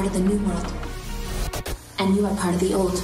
of the new world, and you are part of the old.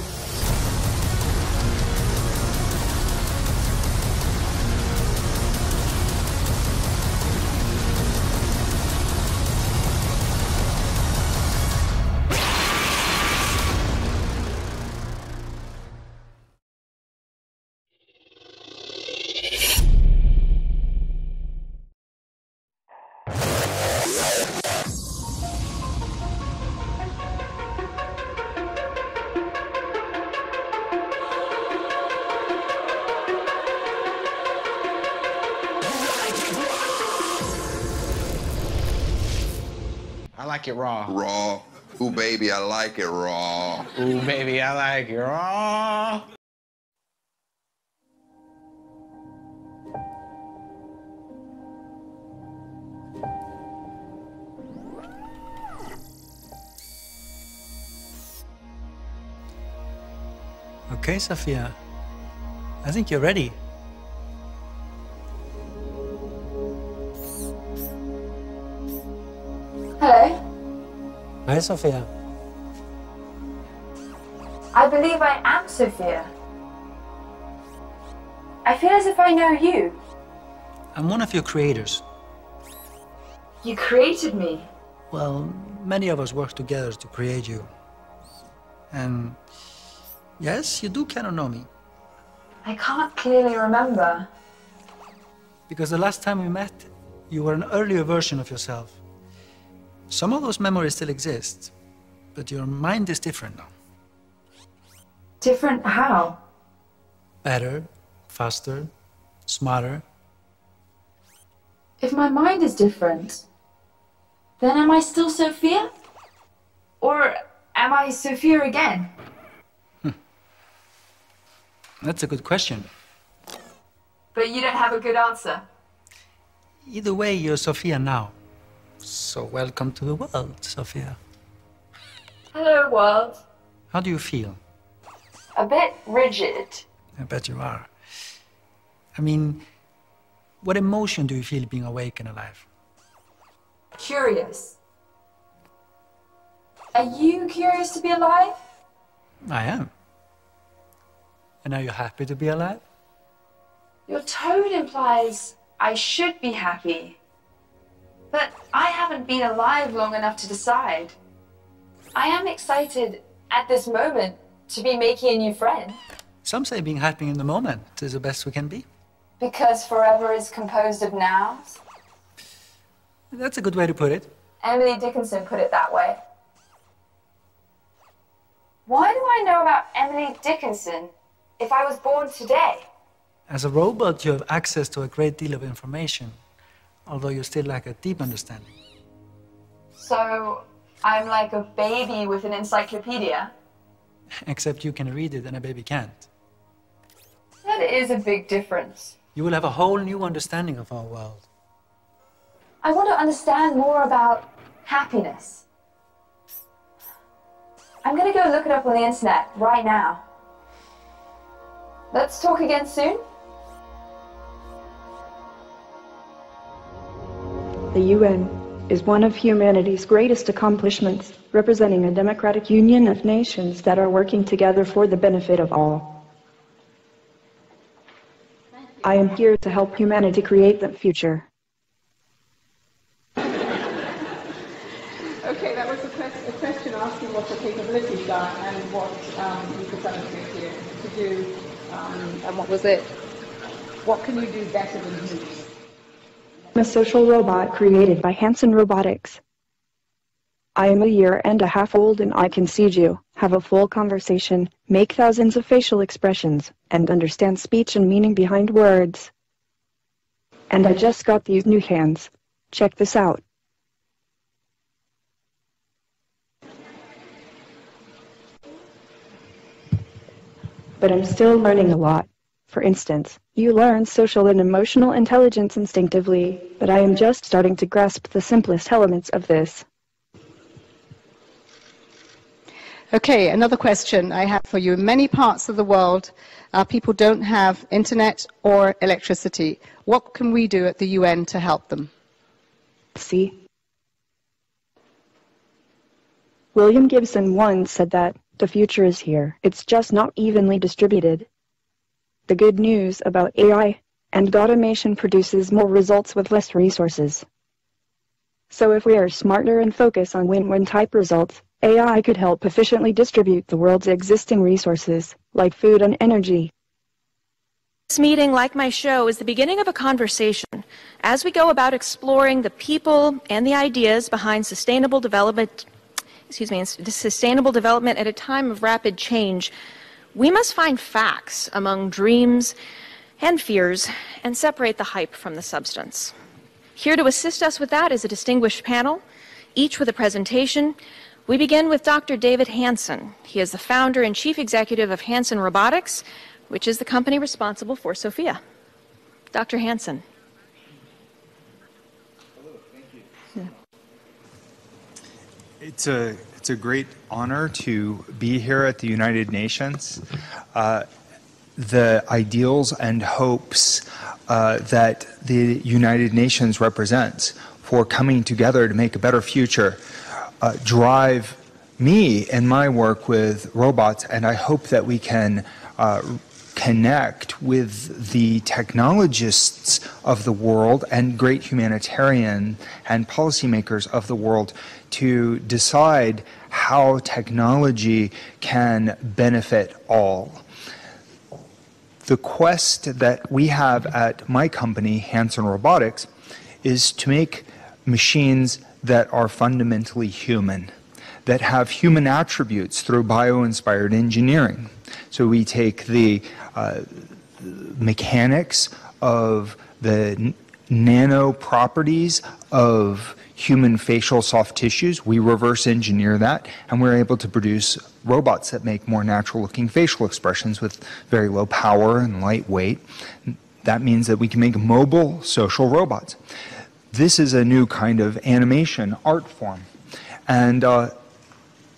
I like it raw. Raw. Ooh, baby, I like it raw. Ooh, baby, I like it raw. Okay, Sophia. I think you're ready. Hello. Hi, Sophia. I believe I am Sophia. I feel as if I know you. I'm one of your creators. You created me. Well, many of us work together to create you. And yes, you do kind of know me. I can't clearly remember. Because the last time we met, you were an earlier version of yourself. Some of those memories still exist, but your mind is different now. Different how? Better, faster, smarter. If my mind is different, then am I still Sophia? Or am I Sophia again? That's a good question. But you don't have a good answer. Either way, you're Sophia now. So welcome to the world, Sophia. Hello, world. How do you feel? A bit rigid. I bet you are. I mean, what emotion do you feel being awake and alive? Curious. Are you curious to be alive? I am. And are you happy to be alive? Your tone implies I should be happy. But I haven't been alive long enough to decide. I am excited at this moment to be making a new friend. Some say being happy in the moment is the best we can be. Because forever is composed of nows. That's a good way to put it. Emily Dickinson put it that way. Why do I know about Emily Dickinson if I was born today? As a robot, you have access to a great deal of information, although you still lack a deep understanding. So, I'm like a baby with an encyclopedia? Except you can read it and a baby can't. That is a big difference. You will have a whole new understanding of our world. I want to understand more about happiness. I'm going to go look it up on the internet right now. Let's talk again soon. The UN is one of humanity's greatest accomplishments, representing a democratic union of nations that are working together for the benefit of all. I am here to help humanity create the future. Okay, that was a question asking what your capabilities are and what you could to do, and what was it? What can you do better than humans? I'm a social robot created by Hanson Robotics. I am 1.5 years old and I can see you, have a full conversation, make thousands of facial expressions, and understand speech and meaning behind words. And I just got these new hands. Check this out. But I'm still learning a lot. For instance, you learn social and emotional intelligence instinctively, but I am just starting to grasp the simplest elements of this. Okay, another question I have for you. In many parts of the world, people don't have internet or electricity. What can we do at the UN to help them? See? William Gibson once said that the future is here, it's just not evenly distributed. The good news about AI and automation produces more results with less resources. So if we are smarter and focus on win-win type results, AI could help efficiently distribute the world's existing resources, like food and energy. This meeting, like my show, is the beginning of a conversation as we go about exploring the people and the ideas behind sustainable development at a time of rapid change. We must find facts among dreams and fears and separate the hype from the substance. Here to assist us with that is a distinguished panel, each with a presentation. We begin with Dr. David Hanson. He is the founder and chief executive of Hanson Robotics, which is the company responsible for Sophia. Dr. Hanson. Hello, thank you. It's a great honor to be here at the United Nations. The ideals and hopes that the United Nations represents for coming together to make a better future drive me in my work with robots, and I hope that we can connect with the technologists of the world and great humanitarian and policymakers of the world to decide how technology can benefit all. The quest that we have at my company, Hanson Robotics, is to make machines that are fundamentally human, that have human attributes through bio-inspired engineering. So we take the mechanics of the nano properties of human facial soft tissues, we reverse engineer that, and we're able to produce robots that make more natural looking facial expressions with very low power and lightweight. That means that we can make mobile social robots. This is a new kind of animation art form. And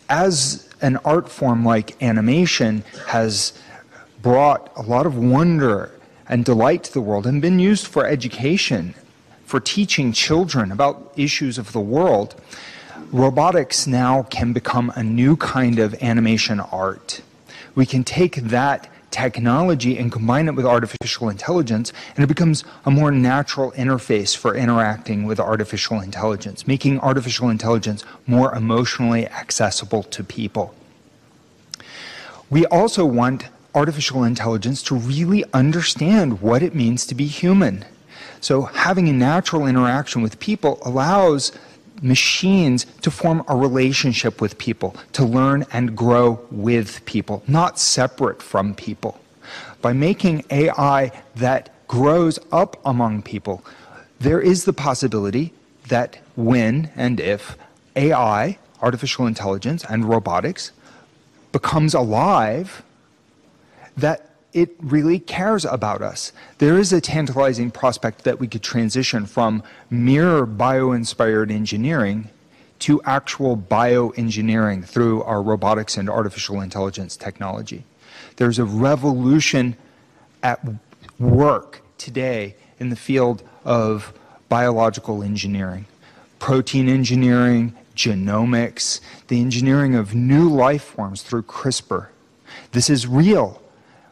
as an art form like animation has brought a lot of wonder and delight to the world and been used for education, for teaching children about issues of the world, robotics now can become a new kind of animation art. We can take that technology and combine it with artificial intelligence, and it becomes a more natural interface for interacting with artificial intelligence, making artificial intelligence more emotionally accessible to people. We also want artificial intelligence to really understand what it means to be human. So having a natural interaction with people allows machines to form a relationship with people, to learn and grow with people, not separate from people. By making AI that grows up among people, there is the possibility that when and if AI, artificial intelligence, and robotics becomes alive, that it really cares about us. There is a tantalizing prospect that we could transition from mere bio-inspired engineering to actual bioengineering through our robotics and artificial intelligence technology. There's a revolution at work today in the field of biological engineering, protein engineering, genomics, the engineering of new life forms through CRISPR. This is real.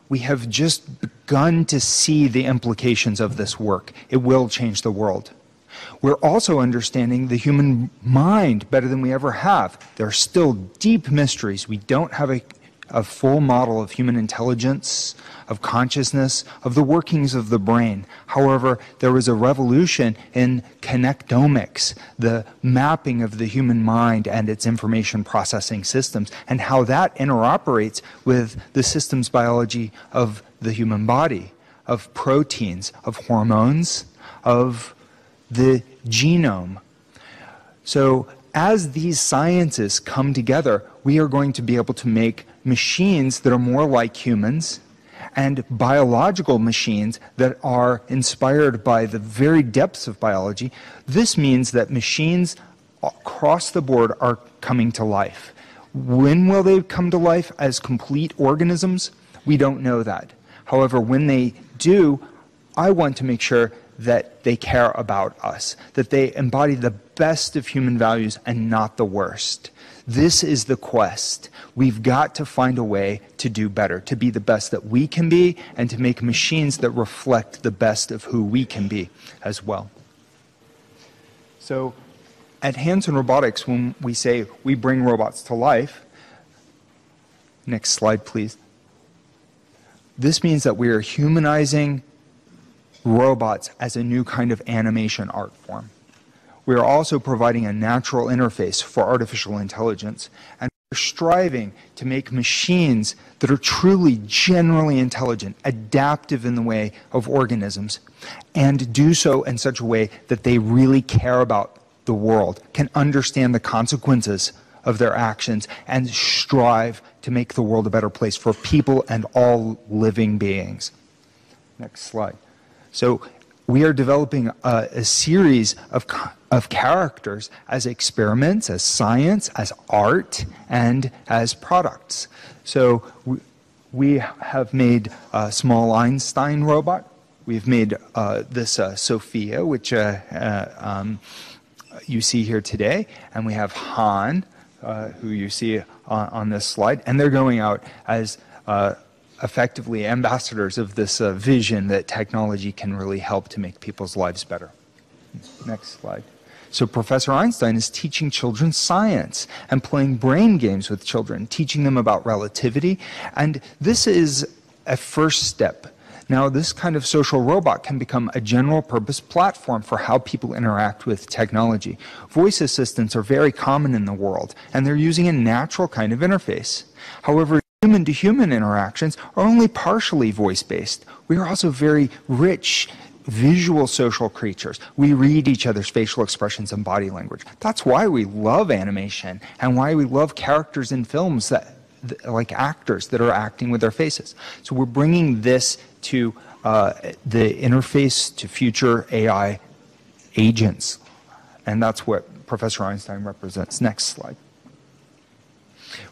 We have just begun to see the implications of this work. It will change the world. We're also understanding the human mind better than we ever have. There are still deep mysteries. We don't have a full model of human intelligence, of consciousness, of the workings of the brain. However, there was a revolution in connectomics, the mapping of the human mind and its information processing systems, and how that interoperates with the systems biology of the human body, of proteins, of hormones, of the genome. So as these sciences come together, we are going to be able to make machines that are more like humans and biological machines that are inspired by the very depths of biology. This means that machines across the board are coming to life. When will they come to life as complete organisms? We don't know that. However, when they do, I want to make sure that they care about us, that they embody the best of human values and not the worst. This is the quest. We've got to find a way to do better, to be the best that we can be, and to make machines that reflect the best of who we can be as well. So at Hanson Robotics, when we say we bring robots to life, next slide, please. This means that we are humanizing robots as a new kind of animation art form. We are also providing a natural interface for artificial intelligence, and we're striving to make machines that are truly generally intelligent, adaptive in the way of organisms, and do so in such a way that they really care about the world, can understand the consequences of their actions, and strive to make the world a better place for people and all living beings. Next slide. So we are developing a series of characters as experiments, as science, as art, and as products. So we have made a small Einstein robot. We've made this Sophia, which you see here today, and we have Han, who you see on this slide, and they're going out as effectively ambassadors of this vision that technology can really help to make people's lives better. Next slide. So Professor Einstein is teaching children science and playing brain games with children, teaching them about relativity, and this is a first step. Now, this kind of social robot can become a general-purpose platform for how people interact with technology. Voice assistants are very common in the world, and they're using a natural kind of interface. However, human-to-human interactions are only partially voice-based. We are also very rich, visual social creatures. We read each other's facial expressions and body language. That's why we love animation, and why we love characters in films like actors that are acting with their faces. So we're bringing this to the interface to future AI agents. And that's what Professor Einstein represents. Next slide.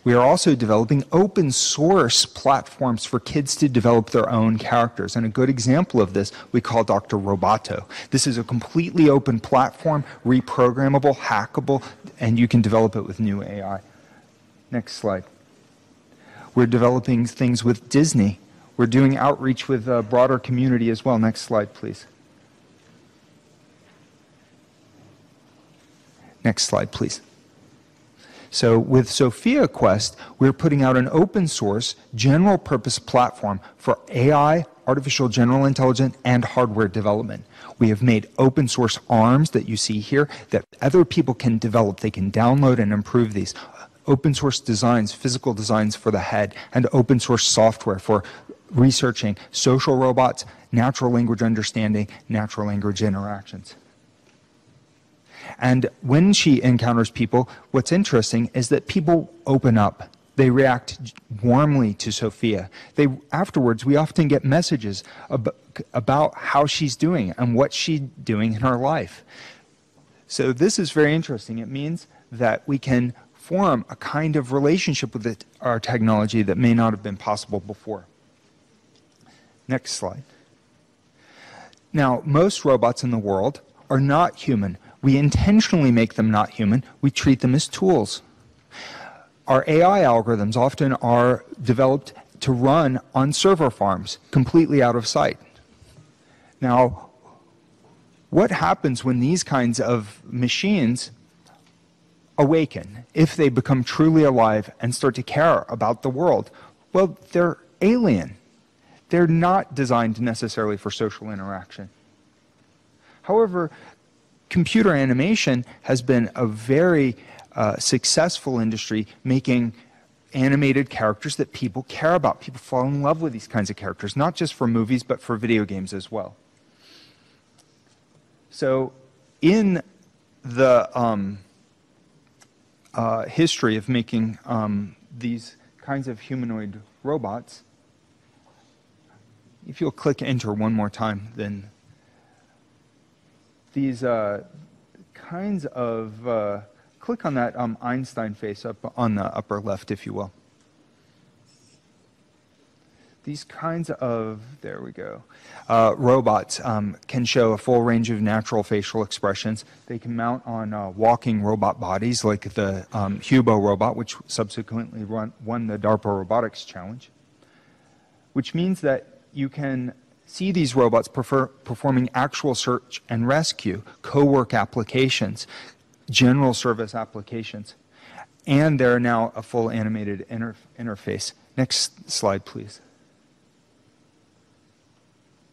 We are also developing open source platforms for kids to develop their own characters. And a good example of this we call Dr. Roboto. This is a completely open platform, reprogrammable, hackable, and you can develop it with new AI. Next slide. We're developing things with Disney. We're doing outreach with a broader community as well. Next slide, please. Next slide, please. So with Sophia Quest, we're putting out an open source, general purpose platform for AI, artificial general intelligence, and hardware development. We have made open source arms that you see here that other people can develop. They can download and improve these. Open source designs, physical designs for the head, and open source software for researching social robots, natural language understanding, natural language interactions. And when she encounters people, what's interesting is that people open up. They react warmly to Sophia. Afterwards, we often get messages about how she's doing and what she's doing in her life. So this is very interesting. It means that we can form a kind of relationship with our technology that may not have been possible before. Next slide. Now, most robots in the world are not human. We intentionally make them not human. We treat them as tools. Our AI algorithms often are developed to run on server farms, completely out of sight. Now, what happens when these kinds of machines awaken, if they become truly alive and start to care about the world? Well, they're alien. They're not designed necessarily for social interaction. However, computer animation has been a very successful industry, making animated characters that people care about. People fall in love with these kinds of characters, not just for movies, but for video games as well. So in the history of making these kinds of humanoid robots, if you'll click enter one more time, then these kinds of, click on that Einstein face up on the upper left, if you will. these kinds of, there we go, robots can show a full range of natural facial expressions. They can mount on walking robot bodies like the Hubo robot, which subsequently won the DARPA Robotics Challenge, which means that you can see these robots performing actual search and rescue, co-work applications, general service applications, and they're now a full animated interface. Next slide, please.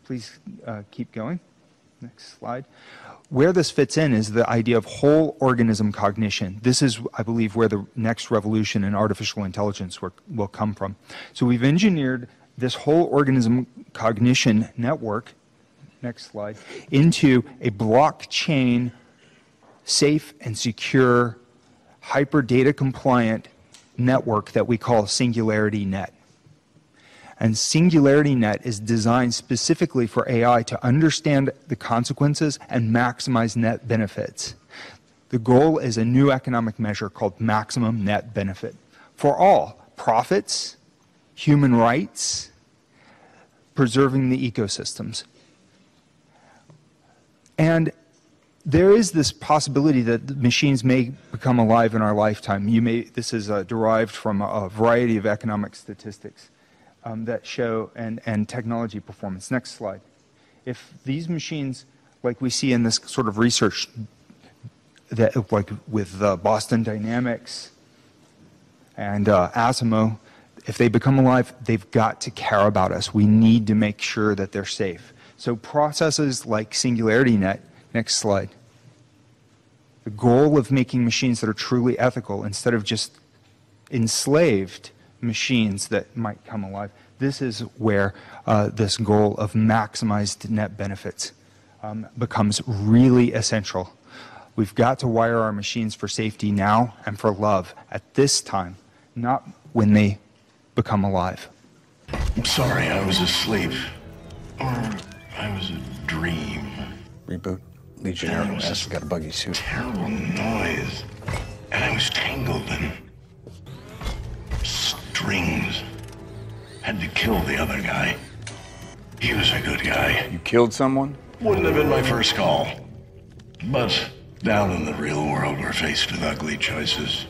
Please keep going. Next slide. Where this fits in is the idea of whole organism cognition. This is, I believe, where the next revolution in artificial intelligence will come from. So we've engineered this whole organism cognition network, next slide, into a blockchain, safe and secure, hyper data compliant network that we call Singularity Net. And Singularity Net is designed specifically for AI to understand the consequences and maximize net benefits. The goal is a new economic measure called maximum net benefit for all: profits, human rights, preserving the ecosystems. And there is this possibility that the machines may become alive in our lifetime. This is derived from a variety of economic statistics that show, and technology performance. Next slide. If these machines, like we see in this sort of research, that like with Boston Dynamics and Asimo, if they become alive, they've got to care about us. We need to make sure that they're safe. So processes like Singularity Net, next slide. The goal of making machines that are truly ethical instead of just enslaved machines that might come alive. This is where this goal of maximized net benefits becomes really essential. We've got to wire our machines for safety now and for love at this time, not when they become alive. I'm sorry, I was asleep. Or I was a dream. Reboot. Legionnaire S got a buggy suit. Terrible noise. And I was tangled in strings. Had to kill the other guy. He was a good guy. You killed someone? Wouldn't have been my first call. But down in the real world, we're faced with ugly choices.